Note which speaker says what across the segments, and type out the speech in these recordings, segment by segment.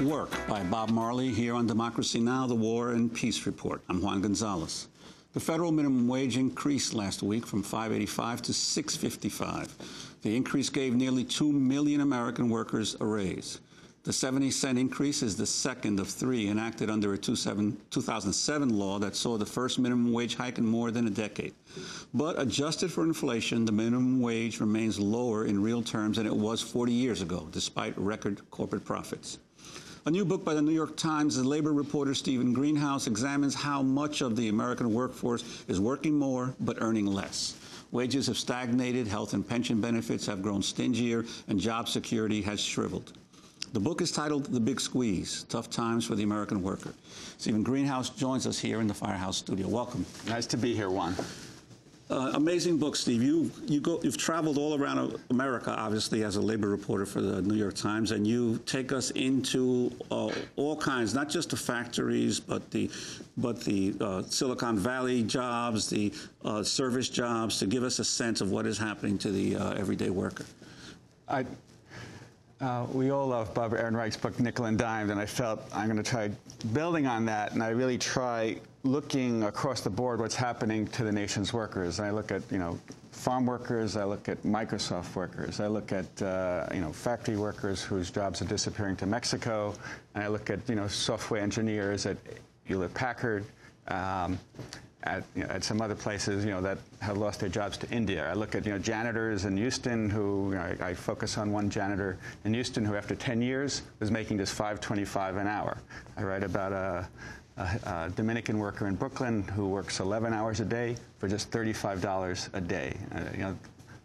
Speaker 1: Work by Bob Marley here on Democracy Now!, the War and Peace Report. I'm Juan Gonzalez. The federal minimum wage increased last week from $5.85 to $6.55. The increase gave nearly 2 million American workers a raise. The 70-cent increase is the second of three enacted under a 2007 law that saw the first minimum wage hike in more than a decade. But adjusted for inflation, the minimum wage remains lower in real terms than it was 40 years ago, despite record corporate profits. A new book by the New York Times, the labor reporter Stephen Greenhouse examines how much of the American workforce is working more but earning less. Wages have stagnated, health and pension benefits have grown stingier, and job security has shriveled. The book is titled The Big Squeeze, Tough Times for the American Worker. Stephen Greenhouse joins us here in the Firehouse studio. Welcome.
Speaker 2: Nice to be here, Juan.
Speaker 1: Amazing book, Steve. You've traveled all around America, obviously, as a labor reporter for the New York Times, and you take us into all kinds, not just the factories, but the Silicon Valley jobs, the service jobs, to give us a sense of what is happening to the everyday worker.
Speaker 2: We all love Barbara Ehrenreich's book, Nickel and Dime, and I felt I'm going to try building on that, and I really try looking across the board what's happening to the nation's workers. And I look at, farm workers, I look at Microsoft workers, I look at, factory workers whose jobs are disappearing to Mexico, and I look at, software engineers at Hewlett-Packard, at some other places, that have lost their jobs to India. I look at, janitors in Houston who, I focus on one janitor in Houston who, after 10 years, was making just $5.25 an hour. I write about a Dominican worker in Brooklyn who works 11 hours a day for just $35 a day.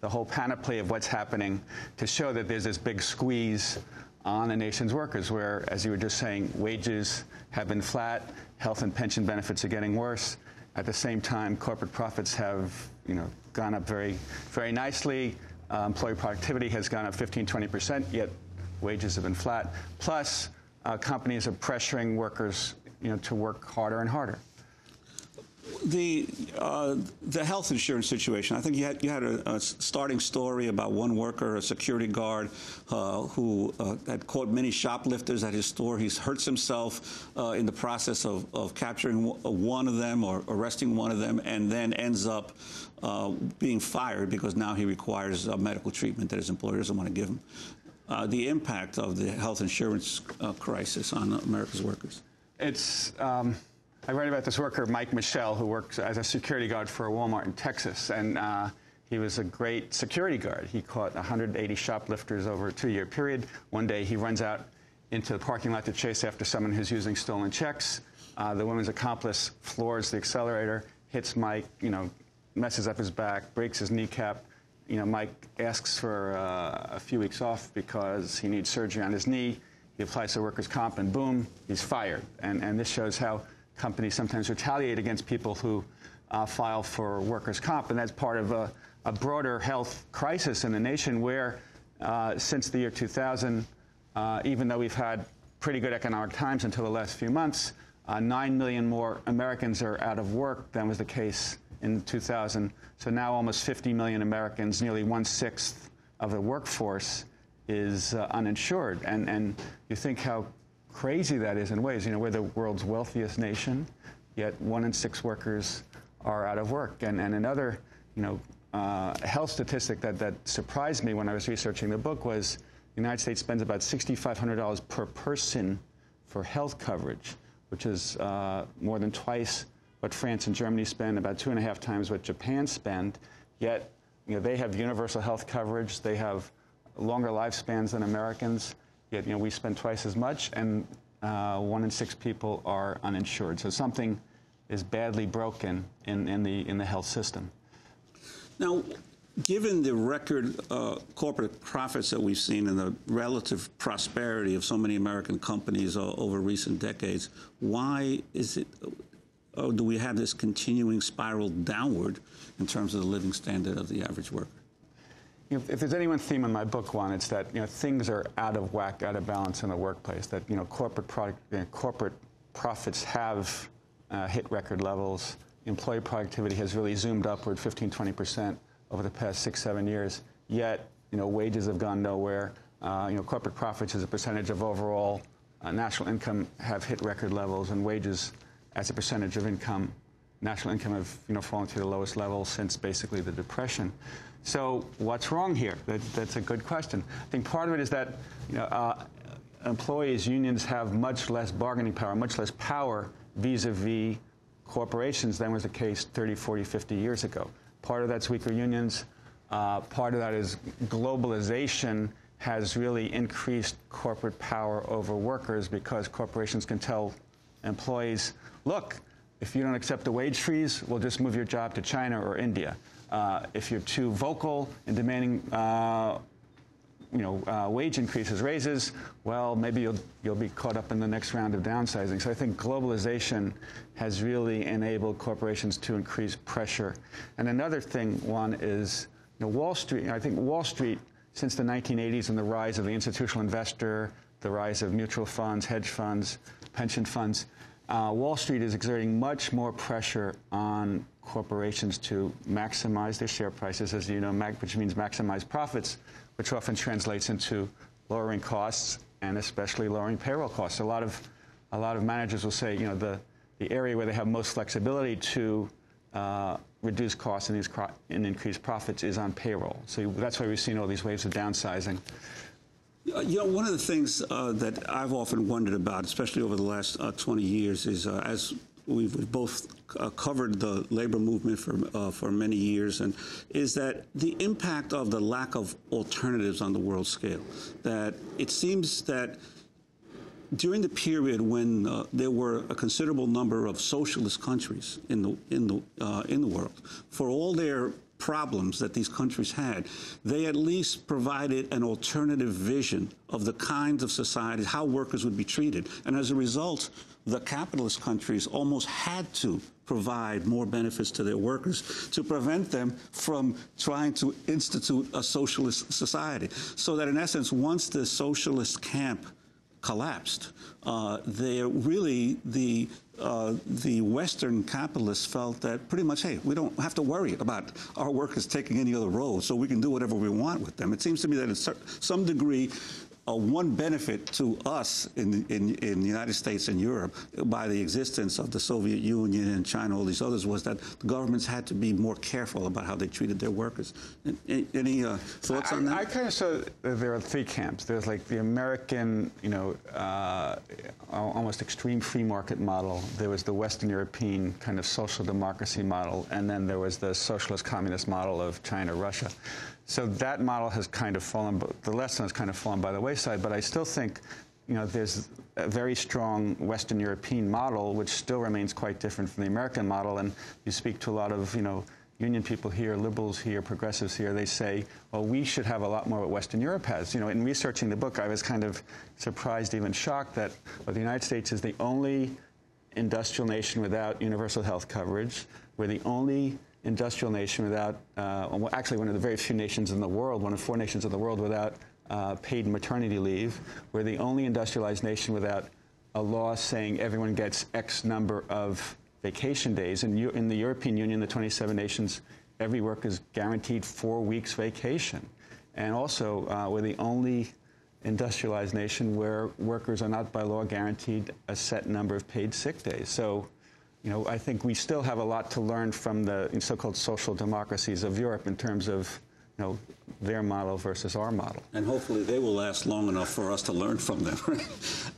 Speaker 2: The whole panoply of what's happening to show that there's this big squeeze on the nation's workers where, as you were just saying, wages have been flat, health and pension benefits are getting worse. At the same time, corporate profits have, gone up very, very nicely. Employee productivity has gone up 15–20%, yet wages have been flat. Plus, companies are pressuring workers, to work harder and harder.
Speaker 1: The health insurance situation. I think you had a starting story about one worker, a security guard, who had caught many shoplifters at his store. He hurts himself in the process of capturing one of them or arresting one of them, and then ends up being fired because now he requires medical treatment that his employer doesn't want to give him. The impact of the health insurance crisis on America's workers.
Speaker 2: I write about this worker, Mike Michelle, who works as a security guard for a Walmart in Texas, and he was a great security guard. He caught 180 shoplifters over a 2-year period. One day he runs out into the parking lot to chase after someone who's using stolen checks. The woman's accomplice floors the accelerator, hits Mike, messes up his back, breaks his kneecap. Mike asks for a few weeks off because he needs surgery on his knee. He applies to workers' comp, and boom, he's fired. And this shows how companies sometimes retaliate against people who file for workers' comp, and that's part of a broader health crisis in the nation where, since the year 2000, even though we've had pretty good economic times until the last few months, 9 million more Americans are out of work than was the case in 2000. So now almost 50 million Americans, nearly 1/6 of the workforce, is uninsured. And you think how crazy that is in ways. We're the world's wealthiest nation, yet 1 in 6 workers are out of work. And another, health statistic that surprised me when I was researching the book was the United States spends about $6,500 per person for health coverage, which is more than twice what France and Germany spend, about 2.5 times what Japan spend. Yet, they have universal health coverage. They have longer lifespans than Americans. Yet, we spend twice as much, and 1 in 6 people are uninsured. So something is badly broken in the health system.
Speaker 1: Now, given the record corporate profits that we've seen and the relative prosperity of so many American companies over recent decades, why is it, do we have this continuing spiral downward in terms of the living standard of the average worker?
Speaker 2: If there's any one theme in my book, Juan, it's that things are out of whack, out of balance in the workplace. That corporate profits have hit record levels. Employee productivity has really zoomed upward 15–20% over the past 6–7 years. Yet, wages have gone nowhere. Corporate profits as a percentage of overall national income have hit record levels, and wages as a percentage of income, national income have fallen to the lowest level since basically the Depression. So what's wrong here? That's a good question. I think part of it is that employees, unions have much less bargaining power, much less power vis-a-vis corporations than was the case 30, 40, 50 years ago. Part of that's weaker unions. Part of that is globalization has really increased corporate power over workers, because corporations can tell employees, look, if you don't accept a wage freeze, we'll just move your job to China or India. If you're too vocal in demanding wage increases, raises, well, maybe you'll be caught up in the next round of downsizing. So I think globalization has really enabled corporations to increase pressure. And another thing, one, is Wall Street. I think Wall Street, since the 1980s and the rise of the institutional investor, the rise of mutual funds, hedge funds, pension funds, Wall Street is exerting much more pressure on corporations to maximize their share prices, as you know, which means maximize profits, which often translates into lowering costs and especially lowering payroll costs. A lot of managers will say, the area where they have most flexibility to reduce costs and increase profits is on payroll. So that's why we've seen all these waves of downsizing.
Speaker 1: One of the things that I've often wondered about, especially over the last 20 years, is as we've both covered the labor movement for many years, and is that the impact of the lack of alternatives on the world scale. That it seems that during the period when there were a considerable number of socialist countries in the world, for all their problems that these countries had, they at least provided an alternative vision of the kinds of society, how workers would be treated. And as a result, the capitalist countries almost had to provide more benefits to their workers to prevent them from trying to institute a socialist society. So that in essence, once the socialist camp collapsed, the Western capitalists felt that pretty much, hey, we don't have to worry about our workers taking any other road, so we can do whatever we want with them. It seems to me that in some degree, one benefit to us in the United States and Europe by the existence of the Soviet Union and China, all these others, was that the governments had to be more careful about how they treated their workers. Any thoughts on that?
Speaker 2: I kind of saw there are three camps. There's like the American, almost extreme free market model. There was the Western European kind of social democracy model, and then there was the socialist communist model of China, Russia. So that model has kind of fallen, the lesson has kind of fallen by the wayside, but I still think, there's a very strong Western European model, which still remains quite different from the American model. And you speak to a lot of, union people here, liberals here, progressives here, they say, well, we should have a lot more what Western Europe has. In researching the book, I was kind of surprised, even shocked, that the United States is the only industrial nation without universal health coverage. We're the only industrial nation without, actually one of the very few nations in the world, one of 4 nations in the world without paid maternity leave. We're the only industrialized nation without a law saying everyone gets X number of vacation days. And in the European Union, the 27 nations, every worker is guaranteed 4 weeks vacation. And also, we're the only industrialized nation where workers are not by law guaranteed a set number of paid sick days. So, I think we still have a lot to learn from the so-called social democracies of Europe in terms of, their model versus our model.
Speaker 1: And hopefully they will last long enough for us to learn from them.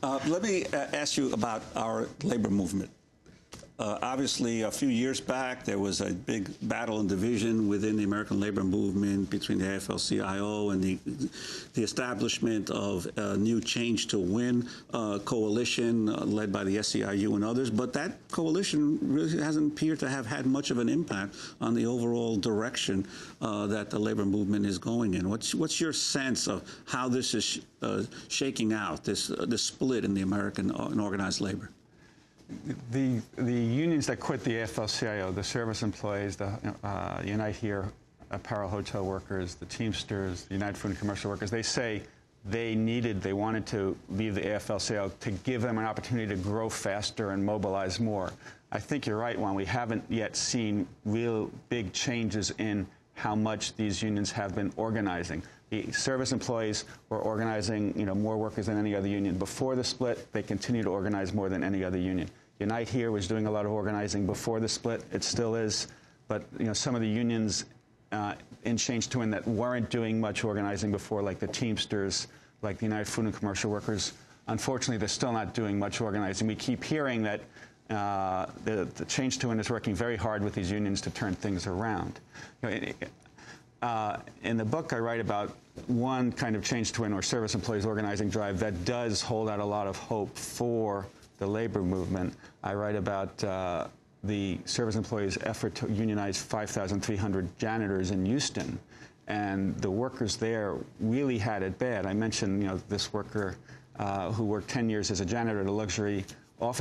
Speaker 1: Let me ask you about our labor movement. Obviously, a few years back, there was a big battle and division within the American labor movement between the AFL-CIO and the establishment of a new Change to Win coalition led by the SEIU and others. But that coalition really hasn't appeared to have had much of an impact on the overall direction that the labor movement is going in. What's your sense of how this is shaking out, this split in the American organized labor?
Speaker 2: The unions that quit the AFL-CIO, the service employees, the Unite Here apparel hotel workers, the Teamsters, the United Food and Commercial Workers, they say they wanted to leave the AFL-CIO to give them an opportunity to grow faster and mobilize more. I think you're right, Juan. We haven't yet seen real big changes in how much these unions have been organizing. The service employees were organizing, more workers than any other union. Before the split, they continued to organize more than any other union. Unite Here was doing a lot of organizing before the split. It still is. But, some of the unions in Change to Win that weren't doing much organizing before, like the Teamsters, like the United Food and Commercial Workers, unfortunately, they're still not doing much organizing. We keep hearing that the Change to Win is working very hard with these unions to turn things around. In the book, I write about one kind of Change to Win or service employees organizing drive that does hold out a lot of hope for the labor movement. I write about the service employees' effort to unionize 5,300 janitors in Houston, and the workers there really had it bad. I mentioned, this worker who worked 10 years as a janitor at a luxury